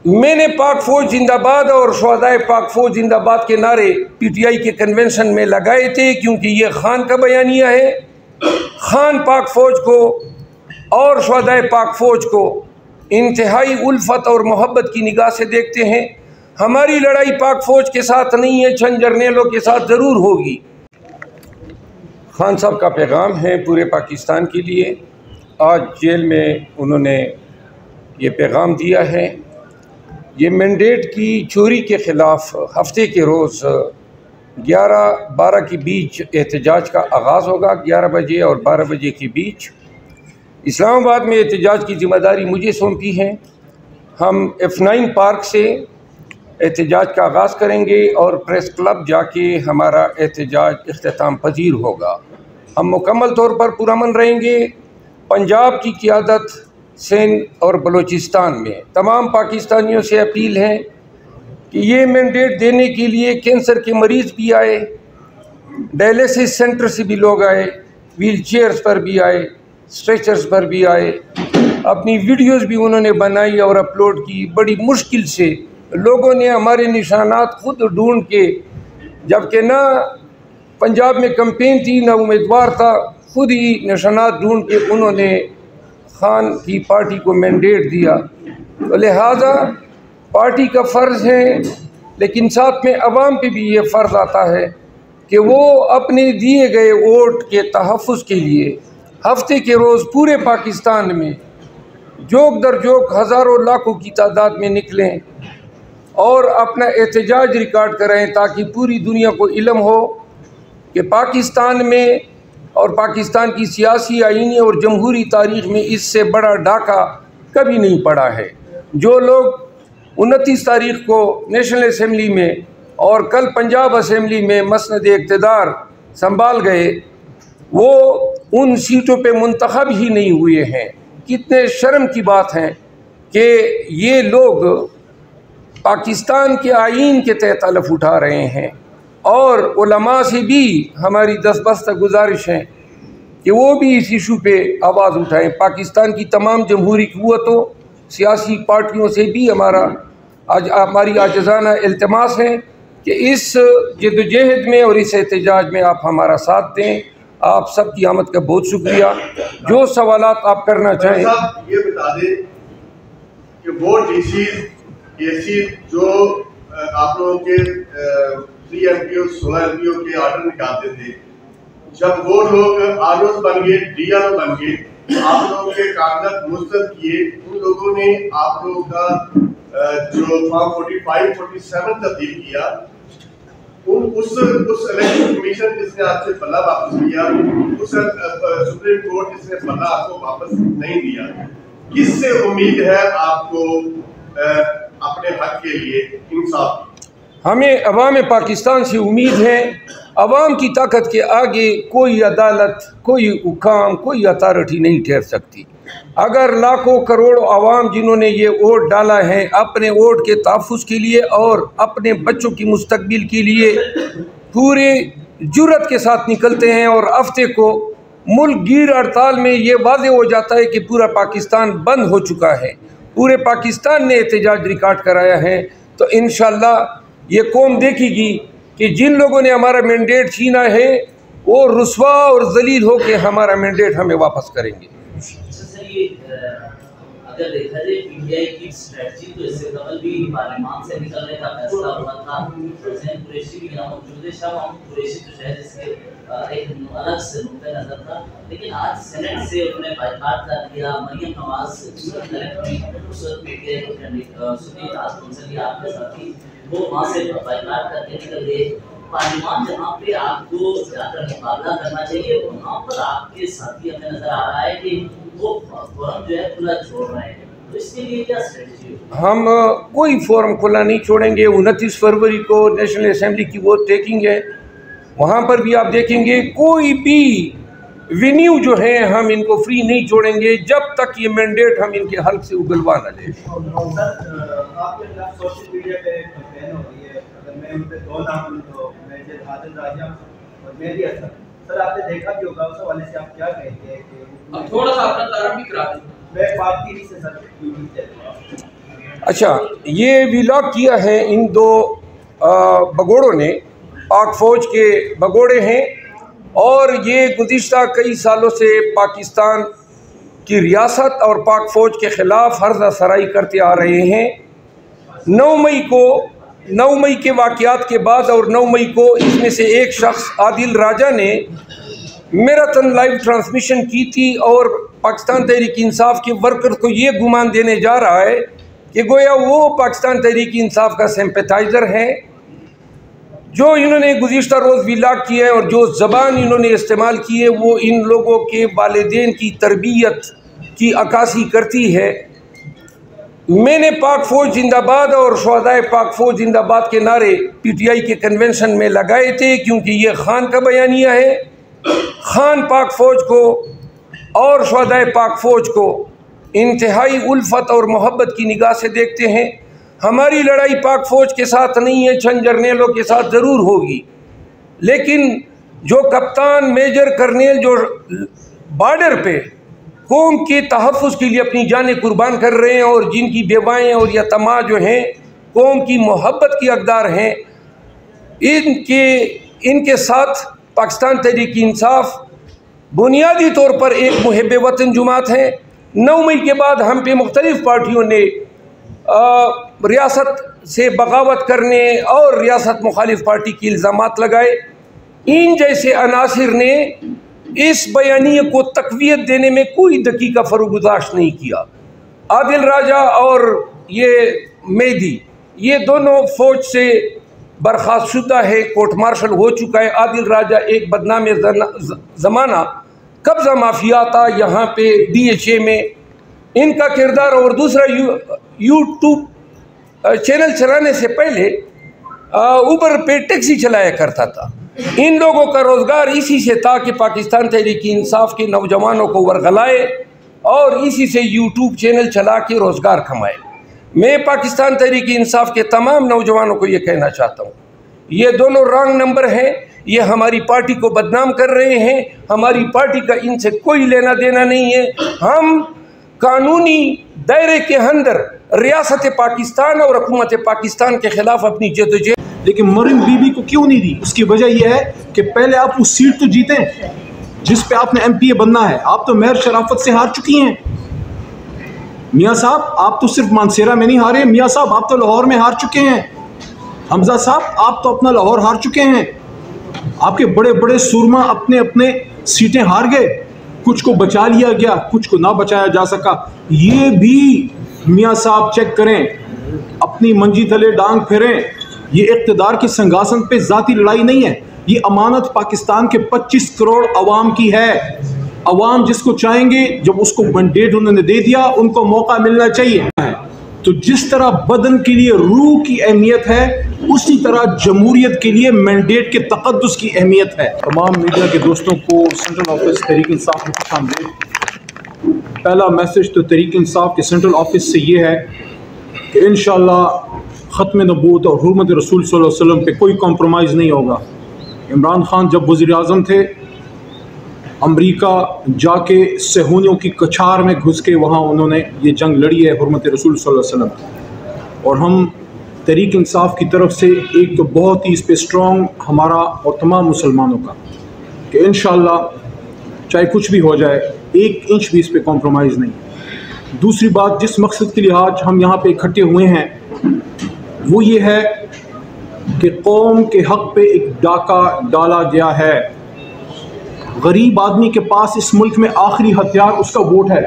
मैंने पाक फ़ौज जिंदाबाद और शहदाए पाक फ़ौज जिंदाबाद के नारे PTI के कन्वेंशन में लगाए थे, क्योंकि ये खान का बयानिया है। खान पाक फ़ौज को और शहदाए पाक फ़ौज को इंतहाई उल्फत और मोहब्बत की निगाह से देखते हैं। हमारी लड़ाई पाक फ़ौज के साथ नहीं है, चंद जर्नेलों के साथ ज़रूर होगी। खान साहब का पैगाम है पूरे पाकिस्तान के लिए। आज जेल में उन्होंने ये पैगाम दिया है। ये मैंडेट की चोरी के ख़िलाफ़ हफ्ते के रोज़ 11-12 के बीच एहतजाज का आगाज़ होगा। 11 बजे और 12 बजे के बीच इस्लामाबाद में एहतजाज की ज़िम्मेदारी मुझे सौंपी है। हम F9 पार्क से एहतजाज का आगाज़ करेंगे और प्रेस क्लब जाके हमारा एहतजाज इख्तिताम पजीर होगा। हम मुकम्मल तौर पर पुरअमन रहेंगे। पंजाब की क़ियादत, सिंध और बलूचिस्तान में तमाम पाकिस्तानियों से अपील है कि ये मैंडेट देने के लिए कैंसर के मरीज़ भी आए, डायलिसिस सेंटर से भी लोग आए, व्हील चेयर्स पर भी आए, स्ट्रेचर्स पर भी आए। अपनी वीडियोज़ भी उन्होंने बनाई और अपलोड की। बड़ी मुश्किल से लोगों ने हमारे निशानात खुद ढूंढ के, जबकि ना पंजाब में कैंपेन थी ना उम्मीदवार था, खुद ही निशानात ढूंढ के उन्होंने खान की पार्टी को मैंडेट दिया। तो लिहाजा पार्टी का फ़र्ज़ है, लेकिन साथ में अवाम पे भी ये फ़र्ज़ आता है कि वो अपने दिए गए वोट के तहफ़्फ़ुज़ के लिए हफ्ते के रोज़ पूरे पाकिस्तान में जोक दर जोक हज़ारों लाखों की तादाद में निकलें और अपना एहतजाज रिकॉर्ड कराएं, ताकि पूरी दुनिया को इल्म हो कि पाकिस्तान में और पाकिस्तान की सियासी, आईनी और जमहूरी तारीख़ में इससे बड़ा डाका कभी नहीं पड़ा है। जो लोग 29 तारीख़ को नेशनल असम्बली में और कल पंजाब असम्बली में मसनद इक़्तिदार संभाल गए, वो उन सीटों पे मुंतखब ही नहीं हुए हैं। कितने शर्म की बात है कि ये लोग पाकिस्तान के आईन के तहत हलफ उठा रहे हैं। और उलमा से भी हमारी दस्तबस्त गुजारिश है कि वो भी इस इशू पे आवाज़ उठाएं। पाकिस्तान की तमाम जमहूरी क़ुव्वतों, सियासी पार्टियों से भी हमारी आजिज़ाना इल्तिमास है कि इस जद्दोजहद में और इस एहतजाज में आप हमारा साथ दें। आप सब की आमद का बहुत शुक्रिया। जो सवालात आप करना चाहें। ये बता दें कि वो केसेस जो आप लोगों के 3 MPO 16 MPO के ऑर्डर निकालते थे, जब वो लोग आरओ बन गए, DRO बन गए, आप लोगों के कागजात मुस्तरद किए, उन लोगों ने आप लोगों का जो फॉर्म 45, 47 तब्दील किया, उस इलेक्शन कमीशन जिसने आपसे पल्ला वापस लिया, उस सुप्रीम कोर्ट जिसने पल्ला आपको वापस नहीं दिया, किससे उम्मीद है आपको अपने हक के लिए इंसाफ? हमें अवाम पाकिस्तान से उम्मीद है। अवाम की ताकत के आगे कोई अदालत, कोई हुकाम, कोई अथॉरिटी नहीं ठहर सकती। अगर लाखों करोड़ों अवाम जिन्होंने ये वोट डाला है अपने वोट के तहफ़्फ़ुज़ के लिए और अपने बच्चों की मुस्तकबिल के लिए पूरे जुर्रत के साथ निकलते हैं और हफ्ते को मुल्क गिर हड़ताल में ये वाज़े हो जाता है कि पूरा पाकिस्तान बंद हो चुका है, पूरे पाकिस्तान ने एहतजाज रिकॉर्ड कराया है, तो इंशाअल्लाह ये कौम देखेगी कि जिन लोगों ने हमारा मैंडेट छीना है वो रुस्वा और जलील हो के हमारा मैंडेट हमें वापस करेंगे। अगर देखा जाए PTI की स्ट्रेटजी, तो इससे कबल भी पार्लियामान से निकलने का फैसला हुआ था। हुसैन कुरैशी भी यहाँ मौजूद है, शाह महमूद कुरैशी तो शायद इसके एक अलग से नुक्ते नजर था, लेकिन आज सेनेट से उन्होंने बाइकाट कर दिया। मरियम नवाज सूरत कलेक्टर में उस वक्त PTI के कैंडिडेट सुनील आसंसली आपके साथी वो वहाँ से बाइकाट करके निकल गए। पार्लियामान जहाँ पे आपको जाकर मुकाबला करना चाहिए, वहाँ पर आपके साथी हमें नजर आ रहा है कि वो फोरम जो है खुला छोड़ रहे हैं, तो इसके लिए क्या स्ट्रेटजी? हम कोई फोरम खुला नहीं छोड़ेंगे। 29 फरवरी को नेशनल असम्बली की वोट टेकिंग है, वहाँ पर भी आप देखेंगे कोई भी वेन्यू जो है हम इनको फ्री नहीं छोड़ेंगे जब तक ये मैंडेट हम इनके हल्क से उगलवा न लें। सोशल मीडिया पे कैंपेन हो रही है, अगर मैं उन पे 2 नाम लूं तो मेजर आदिल राजा और मेहदी हसन, सर आपने देखा भी होगा, उस हवाले से आप क्या कहेंगे कि अब थोड़ा सा अपना तारीफ भी करा दें। मैं पार्टी से सर अच्छा, ये व्लॉग किया है इन दो बगोड़ों ने, पाक फ़ौज के बगोड़े हैं, और ये गुज़िश्ता कई सालों से पाकिस्तान की रियासत और पाक फ़ौज के ख़िलाफ़ हर्ज़ा सराई करते आ रहे हैं। 9 मई के वाक़यात के बाद और 9 मई को इसमें से एक शख्स आदिल राजा ने मैराथन लाइव ट्रांसमिशन की थी और पाकिस्तान तहरीक इंसाफ के वर्कर को ये गुमान देने जा रहा है कि गोया वो पाकिस्तान तहरीक इंसाफ का सिंपैथाइज़र है। जो इन्होंने गुज़िश्ता रोज़ व्लॉग किए हैं और जो ज़बान इन्होंने इस्तेमाल की है वो इन लोगों के वालिदैन की तरबियत की अक्कासी करती है। मैंने पाक फ़ौज जिंदाबाद और शुहदाए पाक फ़ौज जिंदाबाद के नारे PTI के कन्वेंशन में लगाए थे, क्योंकि ये खान का बयानिया है। खान पाक फ़ौज को और शुहदाए पाक फ़ौज को इंतहाई उल्फत और मोहब्बत की निगाह से देखते हैं। हमारी लड़ाई पाक फ़ौज के साथ नहीं है, चंद जर्नेलों के साथ ज़रूर होगी, लेकिन जो कप्तान मेजर कर्नेल जो बॉर्डर पे कौम के तहफ़्फ़ुज़ के लिए अपनी जानें कुर्बान कर रहे हैं और जिनकी बेवाएँ और यतमा जो हैं कौम की मोहब्बत की हक़दार हैं, इनके साथ पाकिस्तान तहरीक इंसाफ बुनियादी तौर पर एक मुहिब वतन जुमात है। 9 मई के बाद हम पे मुख्तलिफ़ पार्टियों ने रियासत से बगावत करने और रियासत मुखालिफ पार्टी के इल्ज़ामात लगाए। इन जैसे अनासिर ने इस बयानिए को तक़वियत देने में कोई दकीका फरोगुज़ाश्त नहीं किया। आदिल राजा और ये मेहदी, ये दोनों फ़ौज से बर्खास्त शुदा है, कोर्ट मार्शल हो चुका है। आदिल राजा एक बदनाम ज़माना कब्ज़ा माफिया था यहाँ पे DHA में, इनका किरदार, और दूसरा यूट्यूब चैनल चलाने से पहले ऊबर पे टैक्सी चलाया करता था। इन लोगों का रोज़गार इसी से था कि पाकिस्तान तहरीक इंसाफ के नौजवानों को वर्गलाए और इसी से यूट्यूब चैनल चला के रोज़गार कमाए। मैं पाकिस्तान तहरीक इंसाफ के तमाम नौजवानों को ये कहना चाहता हूँ, ये दोनों रॉन्ग नंबर हैं, ये हमारी पार्टी को बदनाम कर रहे हैं। हमारी पार्टी का इनसे कोई लेना देना नहीं है। हम कानूनी दायरे के अंदर रियासत पाकिस्तान और हुकूमत पाकिस्तान के ख़िलाफ़ अपनी जदोजहद, लेकिन मरीम बीबी को क्यों नहीं दी? उसकी वजह यह है कि पहले आप उस सीट तो जीतें जिस पे आपने MPA बनना है। आप तो मेयर शराफत से हार चुकी हैं। मियाँ साहब, आप तो सिर्फ मानसेरा में नहीं हारे, मियाँ साहब आप तो लाहौर में हार चुके हैं। हमजा साहब, आप तो अपना लाहौर हार चुके हैं। आपके बड़े बड़े सुरमा अपने अपने सीटें हार गए, कुछ को बचा लिया गया, कुछ को ना बचाया जा सका। ये भी मियाँ साहब चेक करें, अपनी मंजी तले डांग फेरें। ये इक़्तिदार के संगासन पे ज़ाती लड़ाई नहीं है, ये अमानत पाकिस्तान के 25 करोड़ अवाम की है। अवाम जिसको चाहेंगे, जब उसको मैंडेट उन्होंने दे दिया, उनको मौका मिलना चाहिए। तो जिस तरह बदन के लिए रूह की अहमियत है, उसी तरह जमहूरियत के लिए मैंडेट के तक़द्दुस की अहमियत है। तमाम मीडिया के दोस्तों को सेंट्रल ऑफिस तहरीक इंसाफ में खुशामदीद। पहला मैसेज तो तहरीक इंसाफ के सेंट्रल ऑफिस से ये है कि इंशाअल्लाह ख़त्म नबूवत और हुर्मत रसूल सल्लल्लाहु अलैहि वसल्लम पे कोई कॉम्प्रोमाइज़ नहीं होगा। इमरान खान जब वज़ीर आज़म थे, अमरीका जाके सहूनियों की कछार में घुस के वहाँ उन्होंने ये जंग लड़ी है हुर्मत रसूल सल्लल्लाहु अलैहि वसल्लम। और हम तहरीक इंसाफ की तरफ से एक तो बहुत ही इस पर स्ट्रॉन्ग हमारा और तमाम मुसलमानों का कि इंशाअल्लाह चाहे कुछ भी हो जाए, 1 इंच भी इस पर कॉम्प्रोमाइज़ नहीं। दूसरी बात, जिस मकसद के लिए आज हम यहाँ पे इकट्ठे हुए हैं वो ये है कि कौम के हक़ पे एक डाका डाला गया है। गरीब आदमी के पास इस मुल्क में आखिरी हथियार उसका वोट है।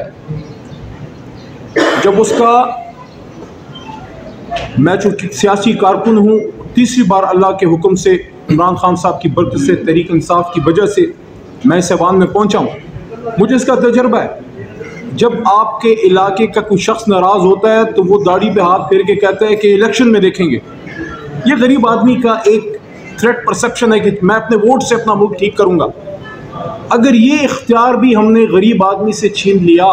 जब उसका, मैं चूँकि सियासी कारकुन हूँ, तीसरी बार अल्लाह के हुक्म से इमरान खान साहब की बरकत से, तहरीक इंसाफ की वजह से मैं इस ऐवान में पहुँचा हूँ, मुझे इसका तजर्बा है। जब आपके इलाके का कोई शख्स नाराज़ होता है तो वो दाढ़ी पे हाथ फेर के कहता है कि इलेक्शन में देखेंगे। ये गरीब आदमी का एक थ्रेट परसेप्शन है कि मैं अपने वोट से अपना मुल्क ठीक करूँगा। अगर ये इख्तियार भी हमने गरीब आदमी से छीन लिया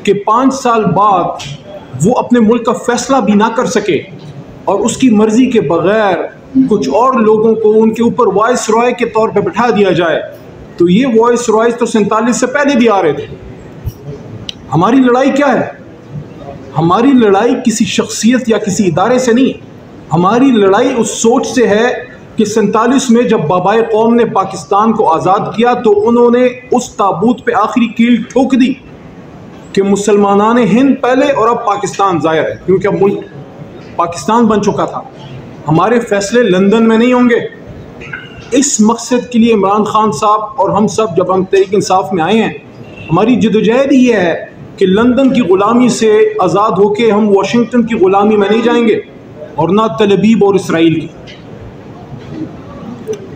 कि 5 साल बाद वो अपने मुल्क का फैसला भी ना कर सके और उसकी मर्ज़ी के बग़ैर कुछ और लोगों को उनके ऊपर वॉइस रॉय के तौर पे बिठा दिया जाए, तो ये वॉइस रॉयस तो 47 से पहले भी आ रहे थे। हमारी लड़ाई क्या है? हमारी लड़ाई किसी शख्सियत या किसी इदारे से नहीं, हमारी लड़ाई उस सोच से है कि 47 में जब बाबाए कौम ने पाकिस्तान को आज़ाद किया तो उन्होंने उस ताबूत पे आखिरी कील ठोक दी कि मुसलमानान हिंद पहले और अब पाकिस्तान ज़ाहिर है, क्योंकि अब मुल्क पाकिस्तान बन चुका था। हमारे फैसले लंदन में नहीं होंगे। इस मकसद के लिए इमरान खान साहब और हम सब जब हम तहरीक इंसाफ में आए हैं, हमारी जदोजहद ही है कि लंदन की ग़ुलामी से आज़ाद होकर हम वाशिंगटन की ग़ुलामी में नहीं जाएंगे और ना तलबीब और इसराइल की।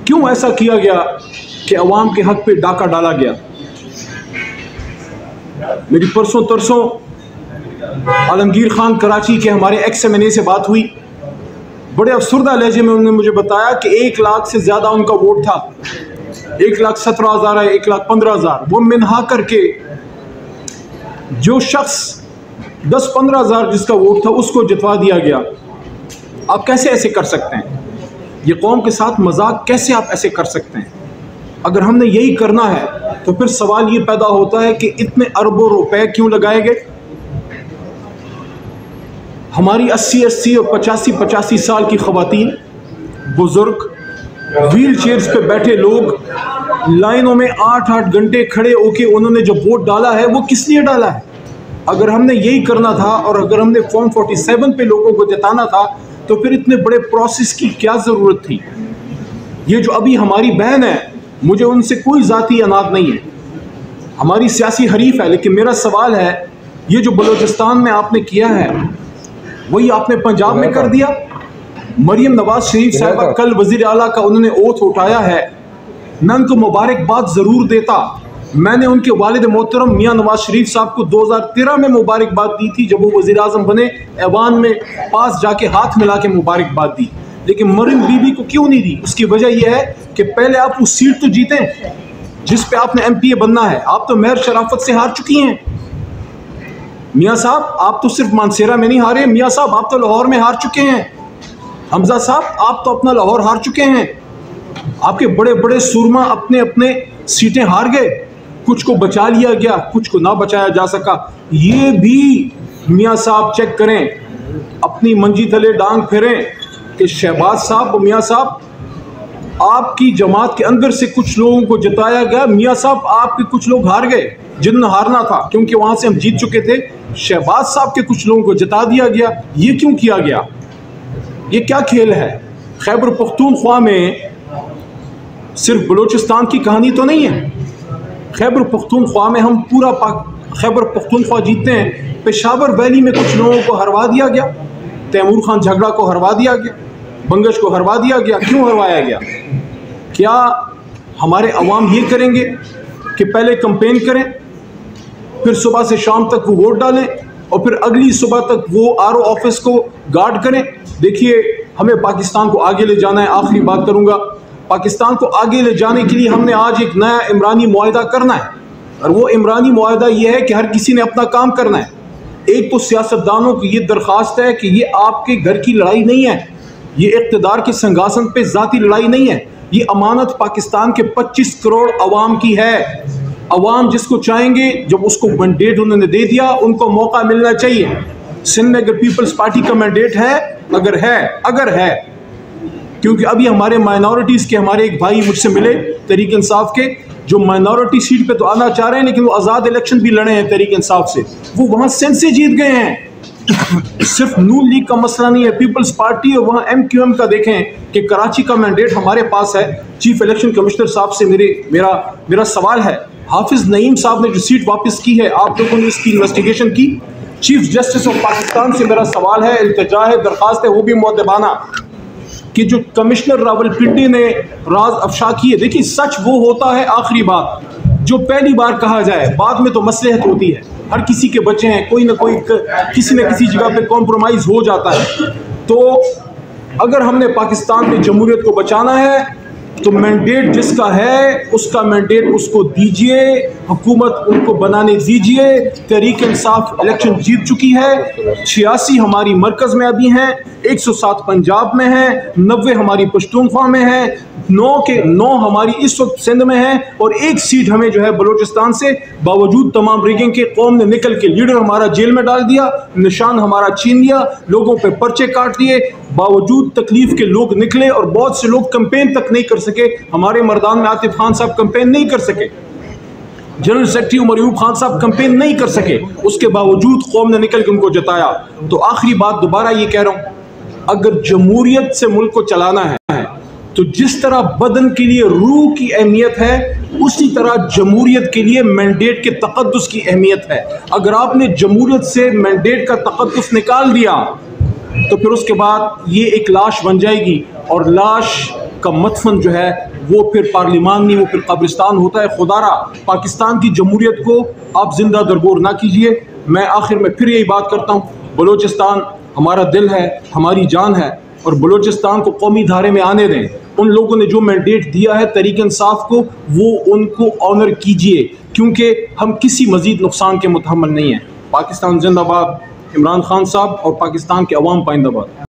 क्यों ऐसा किया गया कि अवाम के हक पे डाका डाला गया? मेरी परसों तरसों आलमगीर खान कराची के हमारे XMNA से बात हुई। बड़े अफसरदा लहजे में उन्होंने मुझे बताया कि 1 लाख से ज़्यादा उनका वोट था। 1,17,000 है, 1,15,000, वो मिनहा करके जो शख्स 10-15,000 जिसका वोट था उसको जितवा दिया गया। आप कैसे ऐसे कर सकते हैं? ये कौम के साथ मजाक कैसे आप ऐसे कर सकते हैं? अगर हमने यही करना है तो फिर सवाल ये पैदा होता है कि इतने अरबों रुपए क्यों लगाए गए? हमारी 80-80 और 85-85 साल की ख़वातीन, बुजुर्ग, व्हील चेयर्स पे बैठे लोग लाइनों में 8-8 घंटे खड़े होके उन्होंने जो वोट डाला है वो किस लिए डाला है? अगर हमने यही करना था और अगर हमने फॉर्म 47 पे लोगों को जिताना था तो फिर इतने बड़े प्रोसेस की क्या ज़रूरत थी? ये जो अभी हमारी बहन है, मुझे उनसे कोई ज़ाती अनाद नहीं है, हमारी सियासी हरीफ है, लेकिन मेरा सवाल है ये जो बलूचिस्तान में आपने किया है वही आपने पंजाब में कर दिया। मरियम नवाज शरीफ साहबा कल वज़ीर आला का उन्होंने ओथ उठाया है, मैं उनको मुबारकबाद ज़रूर देता। मैंने उनके वालिद मोहतरम मियाँ नवाज शरीफ साहब को 2013 में मुबारकबाद दी थी जब वो वज़ीर आज़म बने, ऐवान में पास जाके हाथ मिला के मुबारकबाद दी, लेकिन मरियम बीबी को क्यों नहीं दी? उसकी वजह यह है कि पहले आप उस सीट तो जीतें जिस पे आपने MPA बनना है। आप तो मेयर शराफत से हार चुकी हैं। मियाँ साहब आप तो सिर्फ मानसेरा में नहीं हारे, मियाँ साहब आप तो लाहौर में हार चुके हैं। हमजा साहब आप तो अपना लाहौर हार चुके हैं। आपके बड़े बड़े सुरमा अपने अपने सीटें हार गए, कुछ को बचा लिया गया, कुछ को ना बचाया जा सका। ये भी मियाँ साहब चेक करें, अपनी मंजी तले डांग फेरें कि शहबाज साहब और मियाँ साहब आपकी जमात के अंदर से कुछ लोगों को जिताया गया। मियाँ साहब आपके कुछ लोग हार गए जिन्हें हारना था, क्योंकि वहां से हम जीत चुके थे। शहबाज साहब के कुछ लोगों को जिता दिया गया। ये क्यों किया गया? ये क्या खेल है? खैबर पख्तूनख्वा में सिर्फ बलूचिस्तान की कहानी तो नहीं है। खैबर पख्तूनख्वा में हम पूरा खैबर पख्तूनख्वा जीतते हैं। पेशावर वैली में कुछ लोगों को हरवा दिया गया, तैमूर खान झगड़ा को हरवा दिया गया, बंगश को हरवा दिया गया। क्यों हरवाया गया? क्या हमारे अवाम ये करेंगे कि पहले कंपेन करें, फिर सुबह से शाम तक वो वोट डालें और फिर अगली सुबह तक वो RO ऑफिस को गार्ड करें? देखिए, हमें पाकिस्तान को आगे ले जाना है। आखिरी बात करूंगा, पाकिस्तान को आगे ले जाने के लिए हमने आज एक नया इमरानी मुआहदा करना है, और वो इमरानी मुआहदा ये है कि हर किसी ने अपना काम करना है। एक तो सियासतदानों की ये दरख्वास्त है कि ये आपके घर की लड़ाई नहीं है, ये इक़्तिदार के संगासन पे ज़ाती लड़ाई नहीं है, ये अमानत पाकिस्तान के 25 करोड़ अवाम की है। अवाम जिसको चाहेंगे, जब उसको मैंडेट उन्होंने दे दिया, उनको मौका मिलना चाहिए। सिंध में अगर पीपल्स पार्टी का मैंडेट है, अगर है, क्योंकि अभी हमारे माइनॉरिटीज़ के हमारे एक भाई मुझसे मिले तहरीक इंसाफ के, जो माइनॉरिटी सीट पे तो आना चाह रहे हैं लेकिन वो आज़ाद इलेक्शन भी लड़े हैं तहरीक इंसाफ से, वो वहाँ सिंध से जीत गए हैं। सिर्फ नून लीग का मसला नहीं है, पीपल्स पार्टी और वहाँ MQM का देखें कि कराची का मैंडेट हमारे पास है। चीफ इलेक्शन कमिश्नर साहब से मेरा सवाल है, हाफिज नईम साहब ने जो सीट वापस की है, आप लोगों ने इसकी इन्वेस्टिगेशन की? चीफ जस्टिस ऑफ पाकिस्तान से मेरा सवाल है, इल्तिजा है, दरख्वास्त है, वो भी मुअद्दबाना, कि जो कमिश्नर रावलपिंडी ने राज अफशा किए। देखिए, सच वो होता है आखिरी बात जो पहली बार कहा जाए, बाद में तो मसलहत होती है। हर किसी के बच्चे हैं, कोई ना कोई किसी न किसी जगह पे कॉम्प्रोमाइज़ हो जाता है। तो अगर हमने पाकिस्तान में जमहूरियत को बचाना है तो मैंडेट जिसका है उसका मैंडेट उसको दीजिए, हुकूमत उनको बनाने दीजिए। तहरीक इंसाफ इलेक्शन जीत चुकी है, 86 हमारी मरकज़ में अभी हैं, 107 पंजाब में है, 90 हमारी पश्तूनख्वा में है, 9 के 9 हमारी इस वक्त सिंध में है और 1 सीट हमें जो है बलूचिस्तान से। बावजूद तमाम रिगिंग के कौम ने निकल के लीडर हमारा जेल में डाल दिया, निशान हमारा छीन लिया, लोगों पे पर्चे काट दिए। बावजूद तकलीफ के लोग निकले और बहुत से लोग कैंपेन तक नहीं कर सके। हमारे मर्दान में आतिफ खान साहब कैंपेन नहीं कर सके, जनरल सेक्रेटरी उमर अयूब खान साहब कैंपेन नहीं कर सके, उसके बावजूद कौम ने निकल के उनको जताया। तो आखिरी बात दोबारा ये कह रहा हूं, अगर जमहूरियत से मुल्क को चलाना है तो जिस तरह बदन के लिए रूह की अहमियत है उसी तरह जमहूरियत के लिए मैंडेट के तकद्दुस की अहमियत है। अगर आपने जमहूरियत से मैंडेट का तकद्दुस निकाल दिया तो फिर उसके बाद ये एक लाश बन जाएगी और लाश का मदफन जो है वो फिर पार्लिमान नहीं, वो फिर कब्रिस्तान होता है। खुदारा पाकिस्तान की जमहूरियत को आप जिंदा दरगोर ना कीजिए। मैं आखिर में फिर यही बात करता हूँ, बलूचिस्तान हमारा दिल है, हमारी जान है और बलूचिस्तान को कौमी धारे में आने दें। उन लोगों ने जो मैंडेट दिया है तहरीक इंसाफ को, वो उनको ऑनर कीजिए, क्योंकि हम किसी मजीद नुकसान के मुतहम्मिल नहीं हैं। पाकिस्तान जिंदाबाद, इमरान खान साहब और पाकिस्तान के अवाम पाइंदाबाद।